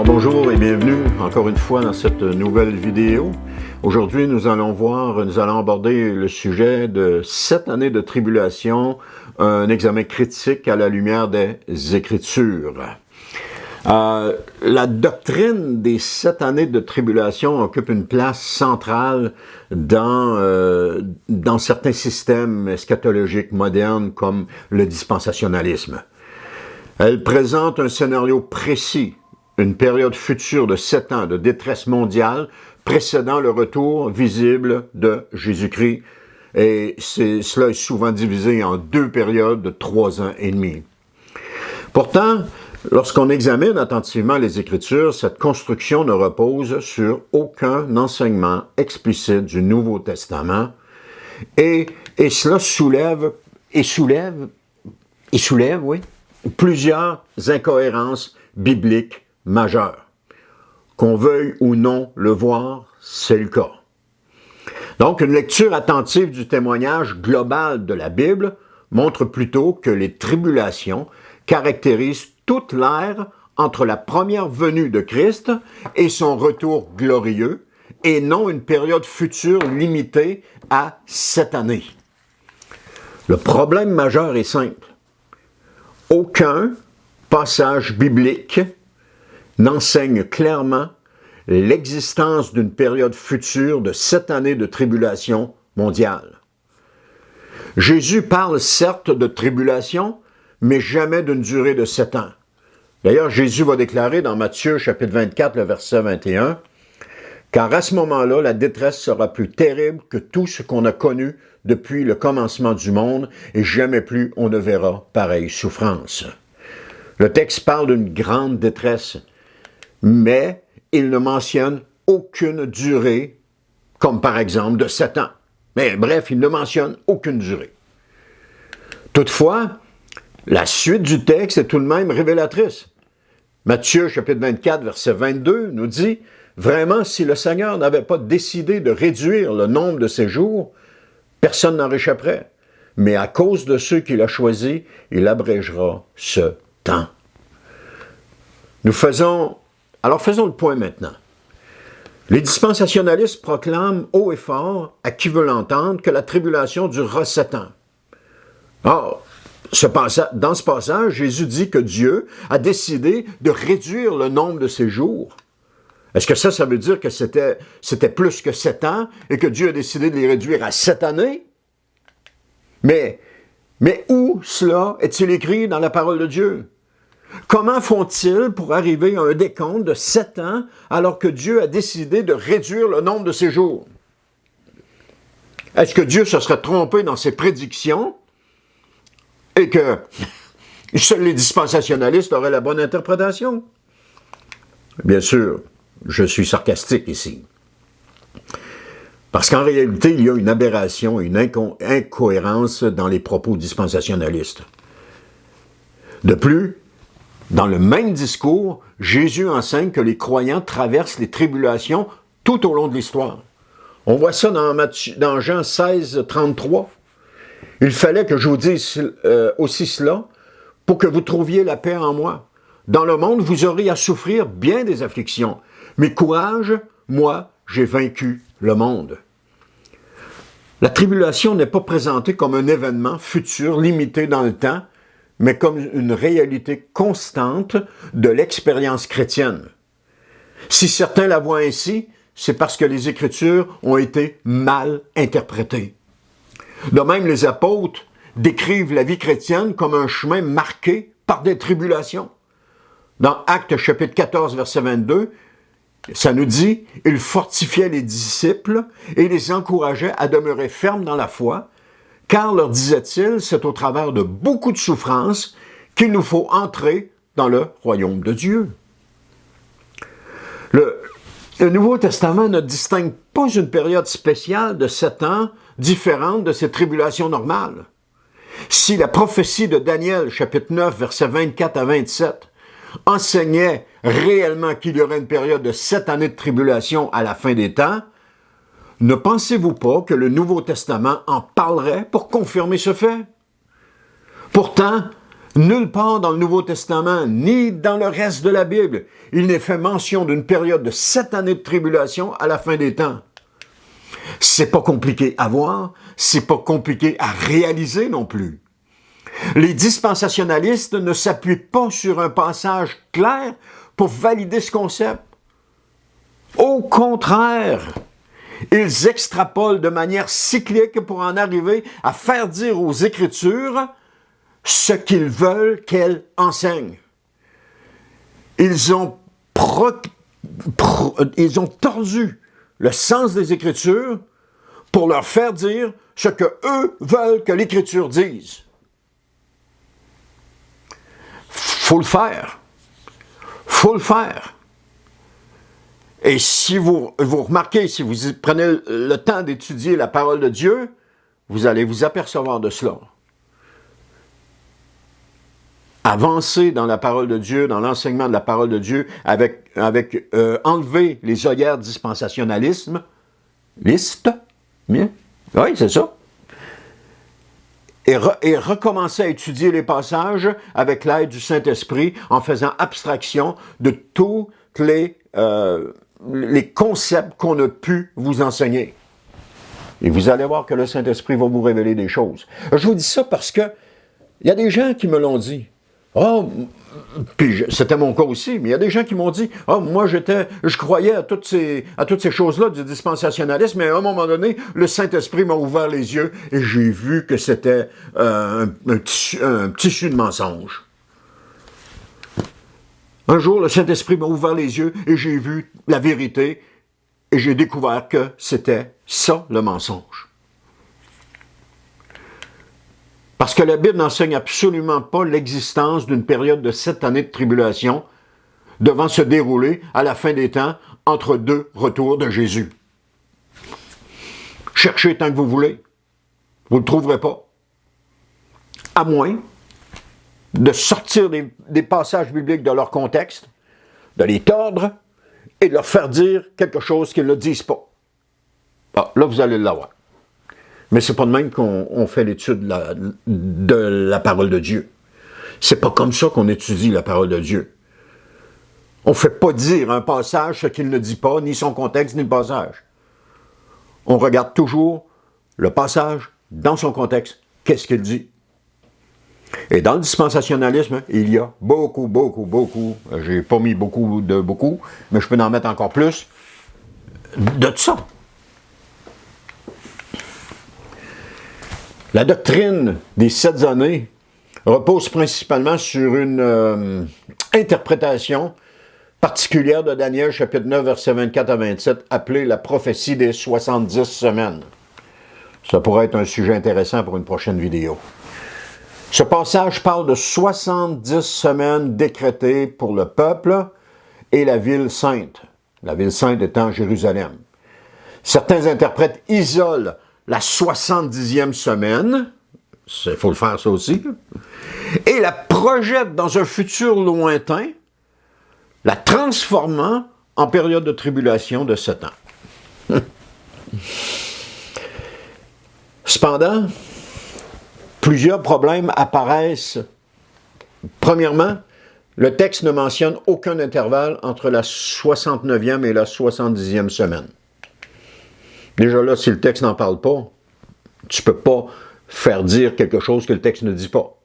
Alors bonjour et bienvenue encore une fois dans cette nouvelle vidéo. Aujourd'hui nous allons aborder le sujet de 7 années de tribulation, un examen critique à la lumière des Écritures. La doctrine des 7 années de tribulation occupe une place centrale dans certains systèmes eschatologiques modernes comme le dispensationalisme. Elle présente un scénario précis, une période future de 7 ans de détresse mondiale précédant le retour visible de Jésus-Christ. Et cela est souvent divisé en 2 périodes de 3 ans et demi. Pourtant, lorsqu'on examine attentivement les Écritures, cette construction ne repose sur aucun enseignement explicite du Nouveau Testament et cela soulève plusieurs incohérences bibliques majeures. Qu'on veuille ou non le voir, c'est le cas. Donc, une lecture attentive du témoignage global de la Bible montre plutôt que les tribulations caractérisent toute l'ère entre la première venue de Christ et son retour glorieux, et non une période future limitée à 7 années. Le problème majeur est simple. Aucun passage biblique n'enseigne clairement l'existence d'une période future de 7 années de tribulation mondiale. Jésus parle certes de tribulation, mais jamais d'une durée de 7 ans. D'ailleurs, Jésus va déclarer dans Matthieu chapitre 24, le verset 21, « Car à ce moment-là, la détresse sera plus terrible que tout ce qu'on a connu depuis le commencement du monde, et jamais plus on ne verra pareille souffrance. » Le texte parle d'une grande détresse, mais il ne mentionne aucune durée, comme par exemple de 7 ans. Mais bref, il ne mentionne aucune durée. Toutefois, la suite du texte est tout de même révélatrice. Matthieu, chapitre 24, verset 22, nous dit « Vraiment, si le Seigneur n'avait pas décidé de réduire le nombre de ses jours, personne n'en réchapperait. Mais à cause de ceux qu'il a choisis, il abrégera ce temps. » Faisons le point maintenant. Les dispensationalistes proclament haut et fort, à qui veut l'entendre, que la tribulation durera 7 ans. Or, dans ce passage, Jésus dit que Dieu a décidé de réduire le nombre de ses jours. Est-ce que ça veut dire que c'était plus que 7 ans et que Dieu a décidé de les réduire à 7 années? Mais où cela est-il écrit dans la parole de Dieu? Comment font-ils pour arriver à un décompte de 7 ans alors que Dieu a décidé de réduire le nombre de ses jours? Est-ce que Dieu se serait trompé dans ses prédictions et que seuls les dispensationalistes auraient la bonne interprétation? Bien sûr, je suis sarcastique ici. Parce qu'en réalité, il y a une aberration, une incohérence dans les propos dispensationalistes. De plus, dans le même discours, Jésus enseigne que les croyants traversent les tribulations tout au long de l'histoire. On voit ça dans Jean 16, 33. « Il fallait que je vous dise aussi cela pour que vous trouviez la paix en moi. Dans le monde, vous aurez à souffrir bien des afflictions. Mais courage, moi, j'ai vaincu le monde. » La tribulation n'est pas présentée comme un événement futur limité dans le temps, mais comme une réalité constante de l'expérience chrétienne. Si certains la voient ainsi, c'est parce que les Écritures ont été mal interprétées. De même, les apôtres décrivent la vie chrétienne comme un chemin marqué par des tribulations. Dans Actes chapitre 14, verset 22, ça nous dit « Il fortifiait les disciples et les encourageait à demeurer fermes dans la foi, car, leur disait-il, c'est au travers de beaucoup de souffrances qu'il nous faut entrer dans le royaume de Dieu. » Le Nouveau Testament ne distingue pas une période spéciale de 7 ans différente de ces tribulations normales. Si la prophétie de Daniel, chapitre 9, versets 24 à 27, enseignait réellement qu'il y aurait une période de 7 années de tribulation à la fin des temps, ne pensez-vous pas que le Nouveau Testament en parlerait pour confirmer ce fait? Pourtant, Nulle part dans le Nouveau Testament, ni dans le reste de la Bible, il n'est fait mention d'une période de 7 années de tribulation à la fin des temps. C'est pas compliqué à voir, c'est pas compliqué à réaliser non plus. Les dispensationalistes ne s'appuient pas sur un passage clair pour valider ce concept. Au contraire, ils extrapolent de manière cyclique pour en arriver à faire dire aux Écritures ce qu'ils veulent qu'elles enseignent. Ils ont tordu le sens des Écritures pour leur faire dire ce que eux veulent que l'Écriture dise. Faut le faire. Faut le faire. Et si vous remarquez, si vous prenez le temps d'étudier la parole de Dieu, vous allez vous apercevoir de cela. Avancer dans la parole de Dieu, dans l'enseignement de la parole de Dieu, avec enlever les œillères dispensationalisme, oui, c'est ça, et recommencer à étudier les passages avec l'aide du Saint-Esprit en faisant abstraction de tous les concepts qu'on a pu vous enseigner. Et vous allez voir que le Saint-Esprit va vous révéler des choses. Je vous dis ça parce que il y a des gens qui me l'ont dit. Oh, puis c'était mon cas aussi, mais il y a des gens qui m'ont dit « Ah, moi je croyais à toutes ces choses-là du dispensationalisme, mais à un moment donné, le Saint-Esprit m'a ouvert les yeux et j'ai vu que c'était un tissu de mensonge. » Un jour, le Saint-Esprit m'a ouvert les yeux et j'ai vu la vérité et j'ai découvert que c'était ça le mensonge. Parce que la Bible n'enseigne absolument pas l'existence d'une période de 7 années de tribulation devant se dérouler à la fin des temps entre 2 retours de Jésus. Cherchez tant que vous voulez, vous ne le trouverez pas. À moins de sortir des passages bibliques de leur contexte, de les tordre et de leur faire dire quelque chose qu'ils ne disent pas. Ah, là, vous allez l'avoir. Mais c'est pas de même qu'on fait l'étude de la parole de Dieu. C'est pas comme ça qu'on étudie la parole de Dieu. On ne fait pas dire un passage ce qu'il ne dit pas, ni son contexte, ni le passage. On regarde toujours le passage dans son contexte. Qu'est-ce qu'il dit? Et dans le dispensationalisme, il y a beaucoup, j'ai pas mis beaucoup, mais je peux en mettre encore plus, de ça. La doctrine des 7 années repose principalement sur une interprétation particulière de Daniel, chapitre 9, versets 24 à 27, appelée la prophétie des 70 semaines. Ça pourrait être un sujet intéressant pour une prochaine vidéo. Ce passage parle de 70 semaines décrétées pour le peuple et la ville sainte. La ville sainte étant Jérusalem. Certains interprètes isolent la 70e semaine, il faut le faire ça aussi, et la projettent dans un futur lointain, la transformant en période de tribulation de 7 ans. Cependant, plusieurs problèmes apparaissent. Premièrement, le texte ne mentionne aucun intervalle entre la 69e et la 70e semaine. Déjà là, si le texte n'en parle pas, tu ne peux pas faire dire quelque chose que le texte ne dit pas.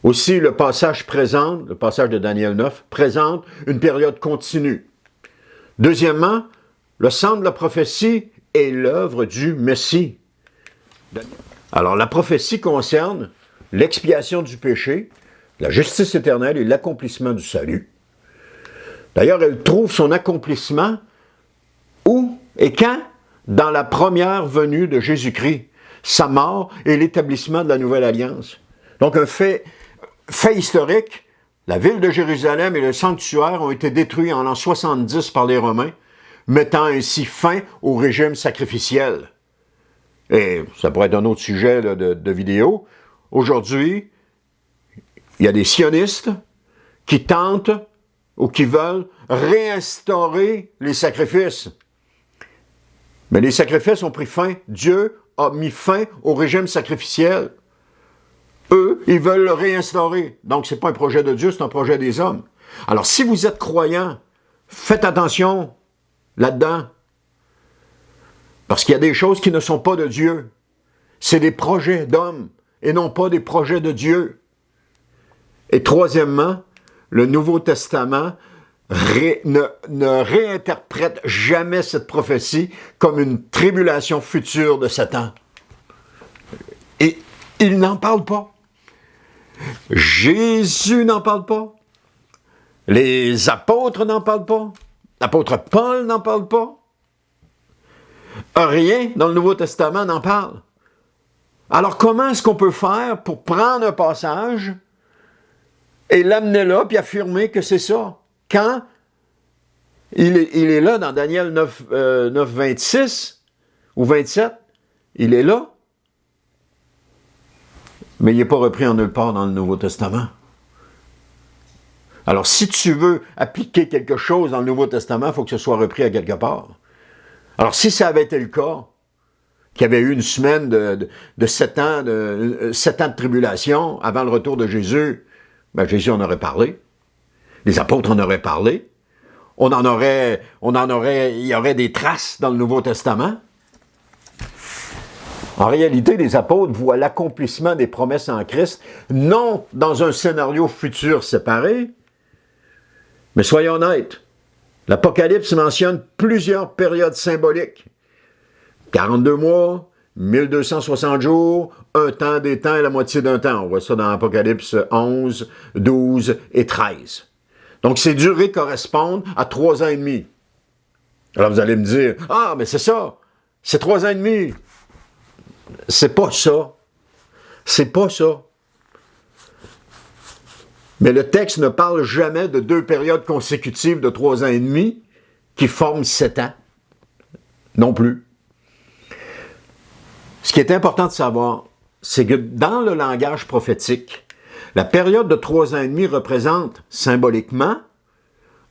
Aussi, le passage de Daniel 9, présente une période continue. Deuxièmement, le centre de la prophétie est l'œuvre du Messie. Alors, la prophétie concerne l'expiation du péché, la justice éternelle et l'accomplissement du salut. D'ailleurs, elle trouve son accomplissement où et quand? Dans la première venue de Jésus-Christ, sa mort et l'établissement de la nouvelle alliance. Donc, un fait historique, la ville de Jérusalem et le sanctuaire ont été détruits en l'an 70 par les Romains, mettant ainsi fin au régime sacrificiel. Et ça pourrait être un autre sujet là, de vidéo. Aujourd'hui, il y a des sionistes qui tentent ou qui veulent réinstaurer les sacrifices. Mais les sacrifices ont pris fin. Dieu a mis fin au régime sacrificiel. eux, ils veulent le réinstaurer. Donc, ce n'est pas un projet de Dieu, c'est un projet des hommes. Alors, si vous êtes croyant, faites attention là-dedans. Parce qu'il y a des choses qui ne sont pas de Dieu. C'est des projets d'hommes et non pas des projets de Dieu. Et troisièmement, le Nouveau Testament ne réinterprète jamais cette prophétie comme une tribulation future de Satan. Et il n'en parle pas. Jésus n'en parle pas. Les apôtres n'en parlent pas. L'apôtre Paul n'en parle pas. Rien dans le Nouveau Testament n'en parle. Alors comment est-ce qu'on peut faire pour prendre un passage et l'amener là puis affirmer que c'est ça? Quand il est là dans Daniel 9, 26 ou 27, il est là, mais il n'est pas repris en nulle part dans le Nouveau Testament. Alors, si tu veux appliquer quelque chose dans le Nouveau Testament, il faut que ce soit repris à quelque part. Alors, si ça avait été le cas, qu'il y avait eu une semaine de 7 ans, de 7 ans de tribulation avant le retour de Jésus, ben Jésus en aurait parlé. Les apôtres en auraient parlé. Il y aurait des traces dans le Nouveau Testament. En réalité, les apôtres voient l'accomplissement des promesses en Christ, non dans un scénario futur séparé, mais soyons honnêtes, l'Apocalypse mentionne plusieurs périodes symboliques. 42 mois, 1260 jours, un temps, des temps et la moitié d'un temps. On voit ça dans Apocalypse 11, 12 et 13. Donc, ces durées correspondent à 3 ans et demi. Alors, vous allez me dire, « Ah, mais c'est ça, c'est 3 ans et demi. » C'est pas ça. C'est pas ça. Mais le texte ne parle jamais de 2 périodes consécutives de 3 ans et demi qui forment 7 ans. Non plus. Ce qui est important de savoir, c'est que dans le langage prophétique, la période de 3 ans et demi représente symboliquement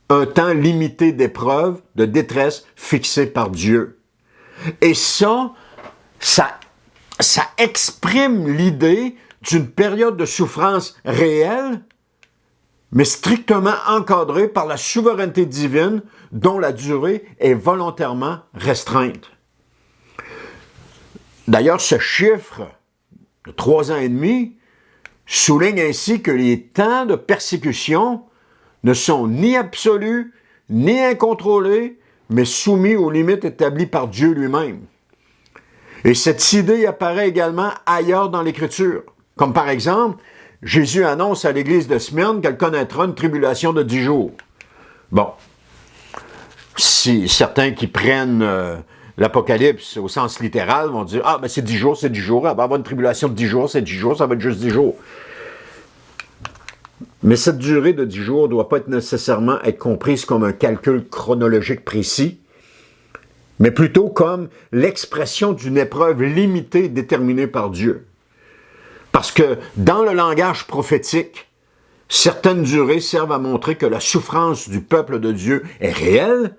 un temps limité d'épreuve, de détresse fixé par Dieu. Et ça exprime l'idée d'une période de souffrance réelle, mais strictement encadrée par la souveraineté divine dont la durée est volontairement restreinte. D'ailleurs, ce chiffre de 3 ans et demi souligne ainsi que les temps de persécution ne sont ni absolus, ni incontrôlés, mais soumis aux limites établies par Dieu lui-même. Et cette idée apparaît également ailleurs dans l'Écriture. Comme par exemple, Jésus annonce à l'église de Smyrne qu'elle connaîtra une tribulation de 10 jours. Bon, si certains qui prennent l'Apocalypse au sens littéral vont dire « Ah, ben c'est 10 jours, c'est 10 jours, elle va avoir une tribulation de 10 jours, c'est 10 jours, ça va être juste 10 jours. » Mais cette durée de 10 jours ne doit pas nécessairement être comprise comme un calcul chronologique précis, mais plutôt comme l'expression d'une épreuve limitée déterminée par Dieu. Parce que dans le langage prophétique, certaines durées servent à montrer que la souffrance du peuple de Dieu est réelle,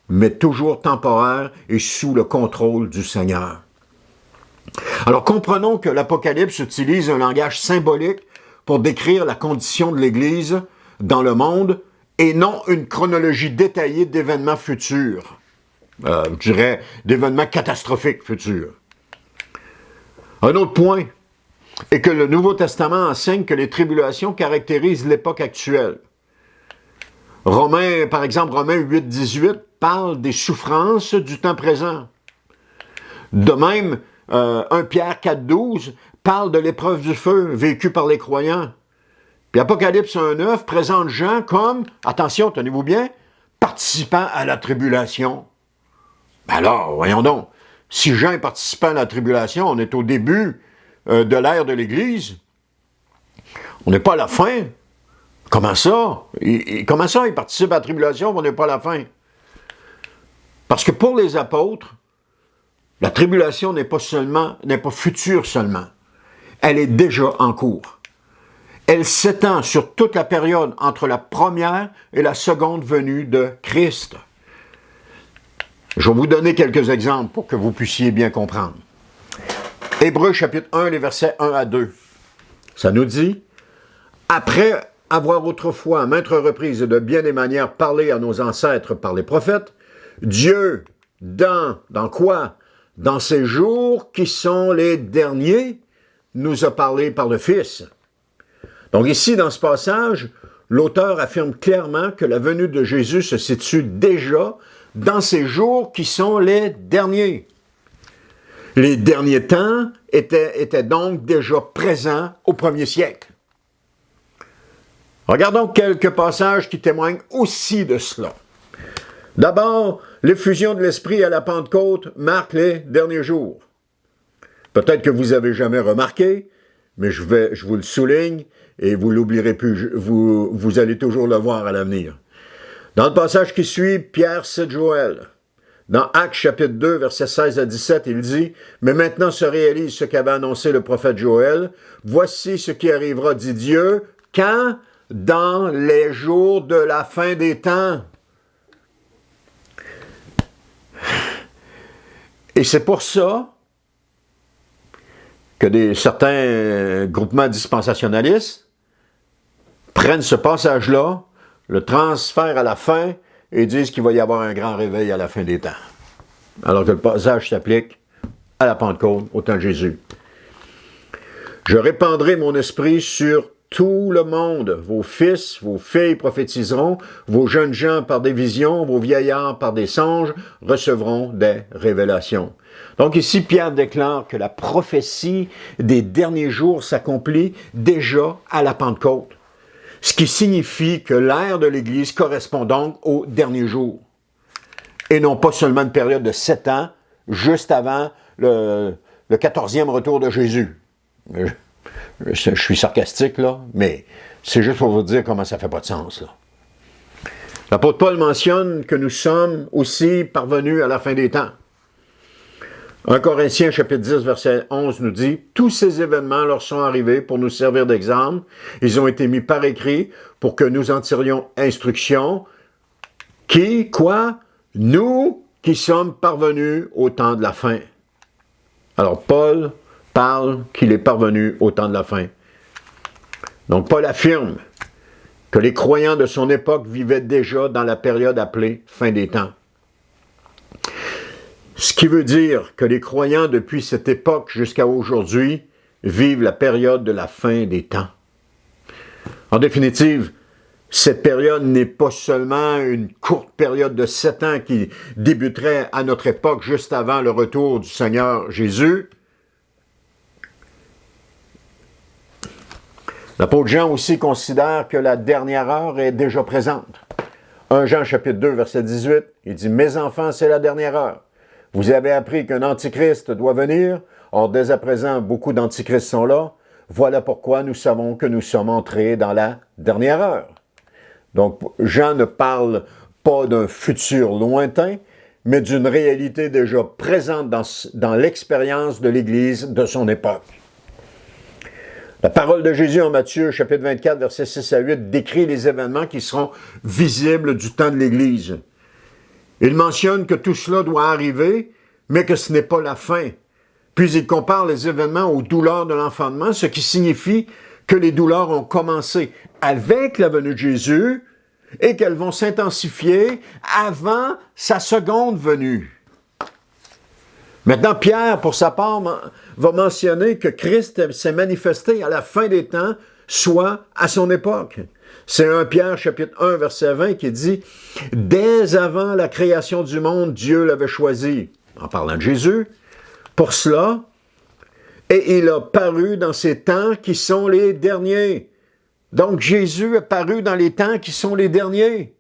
mais toujours temporaire et sous le contrôle du Seigneur. Alors comprenons que l'Apocalypse utilise un langage symbolique pour décrire la condition de l'Église dans le monde et non une chronologie détaillée d'événements futurs. Je dirais d'événements catastrophiques futurs. Un autre point est que le Nouveau Testament enseigne que les tribulations caractérisent l'époque actuelle. Par exemple, Romains 8, 18 parle des souffrances du temps présent. De même, 1 Pierre 4, 12 parle de l'épreuve du feu vécue par les croyants. Puis Apocalypse 1, 9 présente Jean comme, attention, tenez-vous bien, participant à la tribulation. Ben alors, voyons donc, si Jean est participant à la tribulation, on est au début de l'ère de l'Église. On n'est pas à la fin. Comment ça? Comment ça, il participe à la tribulation, on n'est pas à la fin? Parce que pour les apôtres, la tribulation n'est pas future seulement. Elle est déjà en cours. Elle s'étend sur toute la période entre la première et la seconde venue de Christ. Je vais vous donner quelques exemples pour que vous puissiez bien comprendre. Hébreux chapitre 1, les versets 1 à 2. Ça nous dit, après avoir autrefois, à maintes reprises et de bien des manières, parlé à nos ancêtres par les prophètes, Dieu, dans quoi? Dans ces jours qui sont les derniers, nous a parlé par le Fils. Donc ici, dans ce passage, l'auteur affirme clairement que la venue de Jésus se situe déjà dans ces jours qui sont les derniers. Les derniers temps étaient donc déjà présents au premier siècle. Regardons quelques passages qui témoignent aussi de cela. D'abord, l'effusion de l'Esprit à la Pentecôte marque les derniers jours. Peut-être que vous n'avez jamais remarqué, mais je vous le souligne et vous l'oublierez plus, vous allez toujours le voir à l'avenir. Dans le passage qui suit, Pierre cite Joël. Dans Actes chapitre 2, versets 16 à 17, il dit « Mais maintenant se réalise ce qu'avait annoncé le prophète Joël. Voici ce qui arrivera, dit Dieu, quand? Dans les jours de la fin des temps. » Et c'est pour ça que certains groupements dispensationalistes prennent ce passage-là, le transfèrent à la fin et disent qu'il va y avoir un grand réveil à la fin des temps. Alors que le passage s'applique à la Pentecôte, au temps de Jésus. « Je répandrai mon esprit sur tout le monde. Vos fils, vos filles prophétiseront, vos jeunes gens par des visions, vos vieillards par des songes recevront des révélations. » Donc ici, Pierre déclare que la prophétie des derniers jours s'accomplit déjà à la Pentecôte. Ce qui signifie que l'ère de l'Église correspond donc aux derniers jours. Et non pas seulement une période de 7 ans, juste avant le 14e retour de Jésus. Je suis sarcastique, là, mais c'est juste pour vous dire comment ça ne fait pas de sens, là. L'apôtre Paul mentionne que nous sommes aussi parvenus à la fin des temps. 1 Corinthiens chapitre 10, verset 11 nous dit « Tous ces événements leur sont arrivés pour nous servir d'exemple. Ils ont été mis par écrit pour que nous en tirions instruction. Qui, quoi? Nous qui sommes parvenus au temps de la fin. » Alors Paul parle qu'il est parvenu au temps de la fin. Donc Paul affirme que les croyants de son époque vivaient déjà dans la période appelée fin des temps. Ce qui veut dire que les croyants depuis cette époque jusqu'à aujourd'hui vivent la période de la fin des temps. En définitive, cette période n'est pas seulement une courte période de 7 ans qui débuterait à notre époque juste avant le retour du Seigneur Jésus. L'apôtre Jean aussi considère que la dernière heure est déjà présente. 1 Jean chapitre 2, verset 18, il dit « Mes enfants, c'est la dernière heure. Vous avez appris qu'un antichrist doit venir. Or, dès à présent, beaucoup d'antichrists sont là. Voilà pourquoi nous savons que nous sommes entrés dans la dernière heure. » Donc, Jean ne parle pas d'un futur lointain, mais d'une réalité déjà présente dans l'expérience de l'Église de son époque. La parole de Jésus en Matthieu, chapitre 24, versets 6 à 8, décrit les événements qui seront visibles du temps de l'Église. Il mentionne que tout cela doit arriver, mais que ce n'est pas la fin. Puis il compare les événements aux douleurs de l'enfantement, ce qui signifie que les douleurs ont commencé avec la venue de Jésus et qu'elles vont s'intensifier avant sa seconde venue. Maintenant, Pierre, pour sa part, va mentionner que Christ s'est manifesté à la fin des temps, soit à son époque. C'est 1 Pierre, chapitre 1, verset 20, qui dit « Dès avant la création du monde, Dieu l'avait choisi, en parlant de Jésus, pour cela, et il a paru dans ces temps qui sont les derniers. » Donc, Jésus est paru dans les temps qui sont les derniers.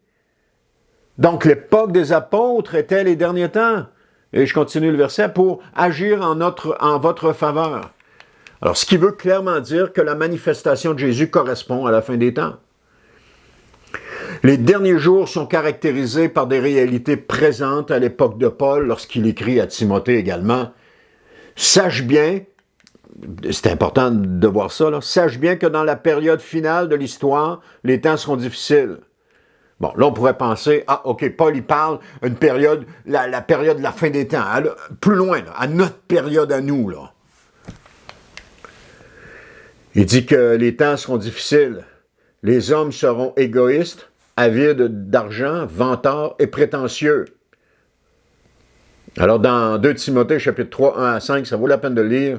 Donc, l'époque des apôtres était les derniers temps. Et je continue le verset, pour agir en votre faveur. Alors, ce qui veut clairement dire que la manifestation de Jésus correspond à la fin des temps. Les derniers jours sont caractérisés par des réalités présentes à l'époque de Paul, lorsqu'il écrit à Timothée également. Sache bien, c'est important de voir ça, là, sache bien que dans la période finale de l'histoire, les temps seront difficiles. Bon, là, on pourrait penser, OK, Paul, il parle une période, la période de la fin des temps, plus loin, là, à notre période à nous, là. Il dit que les temps seront difficiles. Les hommes seront égoïstes, avides d'argent, vantards et prétentieux. Alors, dans 2 Timothée, chapitre 3, 1 à 5, ça vaut la peine de lire.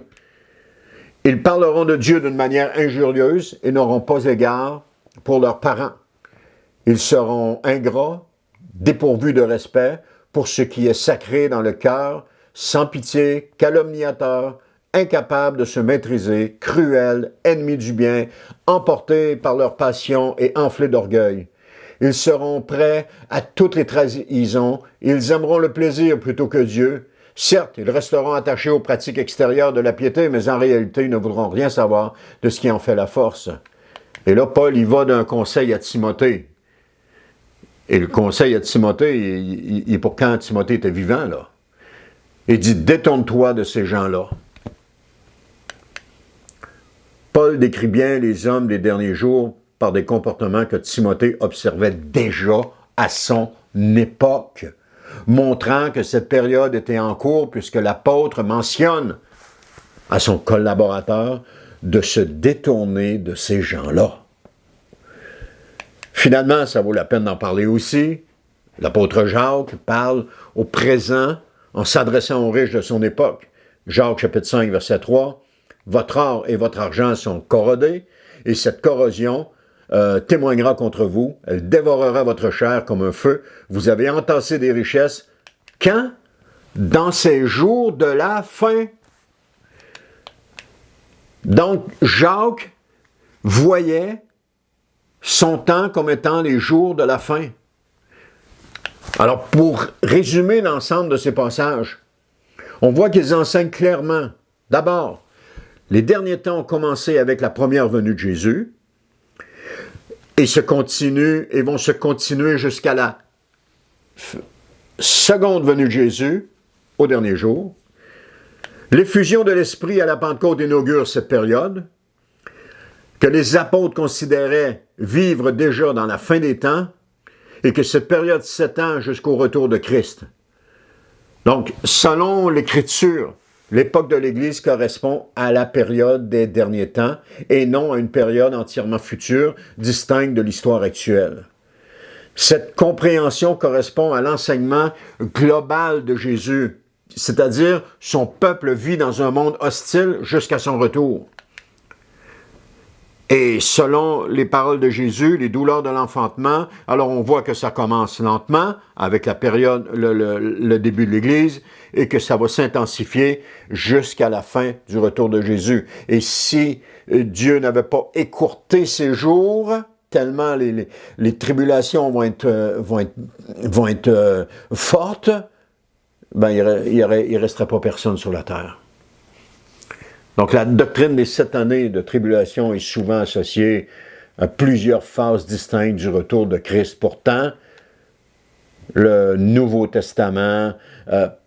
Ils parleront de Dieu d'une manière injurieuse et n'auront pas égard pour leurs parents. Ils seront ingrats, dépourvus de respect pour ce qui est sacré dans le cœur, sans pitié, calomniateurs, incapables de se maîtriser, cruels, ennemis du bien, emportés par leur passion et enflés d'orgueil. Ils seront prêts à toutes les trahisons, ils aimeront le plaisir plutôt que Dieu. Certes, ils resteront attachés aux pratiques extérieures de la piété, mais en réalité, ils ne voudront rien savoir de ce qui en fait la force. Et là, Paul, il va d'un conseil à Timothée. Et le conseil à Timothée, il est pour quand Timothée était vivant, là. Il dit, détourne-toi de ces gens-là. Paul décrit bien les hommes des derniers jours par des comportements que Timothée observait déjà à son époque, montrant que cette période était en cours puisque l'apôtre mentionne à son collaborateur de se détourner de ces gens-là. Finalement, ça vaut la peine d'en parler aussi. L'apôtre Jacques parle au présent en s'adressant aux riches de son époque. Jacques chapitre 5, verset 3, « Votre or et votre argent sont corrodés, et cette corrosion témoignera contre vous, elle dévorera votre chair comme un feu. Vous avez entassé des richesses. Quand? Dans ces jours de la fin. » Donc, Jacques voyait son temps comme étant les jours de la fin. Alors, pour résumer l'ensemble de ces passages, on voit qu'ils enseignent clairement. D'abord, les derniers temps ont commencé avec la première venue de Jésus et vont se continuer jusqu'à la seconde venue de Jésus, au dernier jour. L'effusion de l'Esprit à la Pentecôte inaugure cette période, que les apôtres considéraient vivre déjà dans la fin des temps, et que cette période s'étend jusqu'au retour de Christ. Donc, selon l'Écriture, l'époque de l'Église correspond à la période des derniers temps et non à une période entièrement future, distincte de l'histoire actuelle. Cette compréhension correspond à l'enseignement global de Jésus, c'est-à-dire son peuple vit dans un monde hostile jusqu'à son retour. Et selon les paroles de Jésus, les douleurs de l'enfantement, alors on voit que ça commence lentement avec la période, le début de l'Église, et que ça va s'intensifier jusqu'à la fin du retour de Jésus. Et si Dieu n'avait pas écourté ces jours, tellement les tribulations vont être fortes, ben il resterait pas personne sur la terre. Donc, la doctrine des 7 années de tribulation est souvent associée à plusieurs phases distinctes du retour de Christ. Pourtant, le Nouveau Testament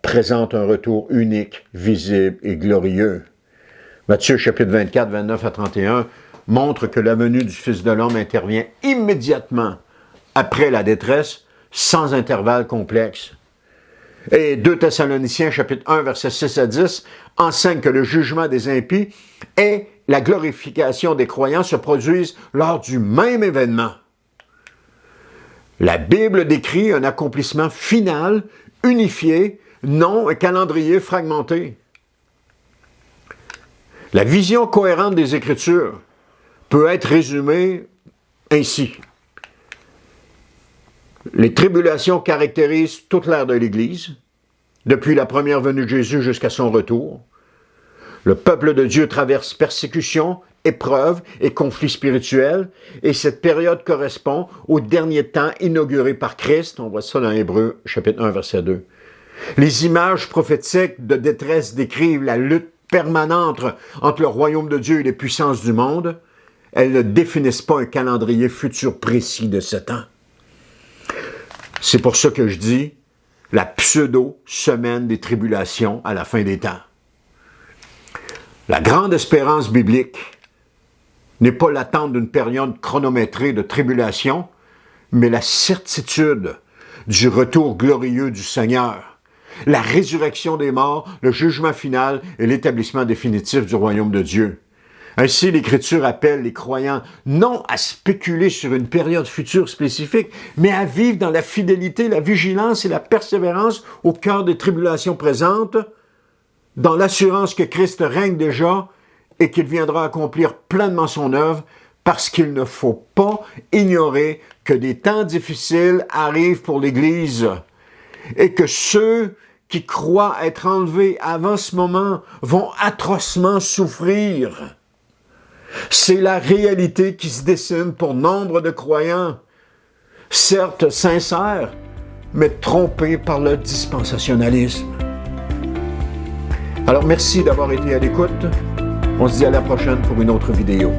présente un retour unique, visible et glorieux. Matthieu chapitre 24, 29 à 31 montre que la venue du Fils de l'homme intervient immédiatement après la détresse, sans intervalle complexe. Et 2 Thessaloniciens, chapitre 1, versets 6 à 10, enseigne que le jugement des impies et la glorification des croyants se produisent lors du même événement. La Bible décrit un accomplissement final, unifié, non un calendrier fragmenté. La vision cohérente des Écritures peut être résumée ainsi. Les tribulations caractérisent toute l'ère de l'Église, depuis la première venue de Jésus jusqu'à son retour. Le peuple de Dieu traverse persécution, épreuves et conflits spirituels, et cette période correspond au dernier temps inauguré par Christ. On voit ça dans Hébreux, chapitre 1, verset 2. Les images prophétiques de détresse décrivent la lutte permanente entre le royaume de Dieu et les puissances du monde. Elles ne définissent pas un calendrier futur précis de ce temps. C'est pour ça que je dis la pseudo-semaine des tribulations à la fin des temps. La grande espérance biblique n'est pas l'attente d'une période chronométrée de tribulation, mais la certitude du retour glorieux du Seigneur, la résurrection des morts, le jugement final et l'établissement définitif du royaume de Dieu. Ainsi, l'Écriture appelle les croyants non à spéculer sur une période future spécifique, mais à vivre dans la fidélité, la vigilance et la persévérance au cœur des tribulations présentes, dans l'assurance que Christ règne déjà et qu'il viendra accomplir pleinement son œuvre, parce qu'il ne faut pas ignorer que des temps difficiles arrivent pour l'Église et que ceux qui croient être enlevés avant ce moment vont atrocement souffrir. C'est la réalité qui se dessine pour nombre de croyants, certes sincères, mais trompés par le dispensationalisme. Alors merci d'avoir été à l'écoute. On se dit à la prochaine pour une autre vidéo.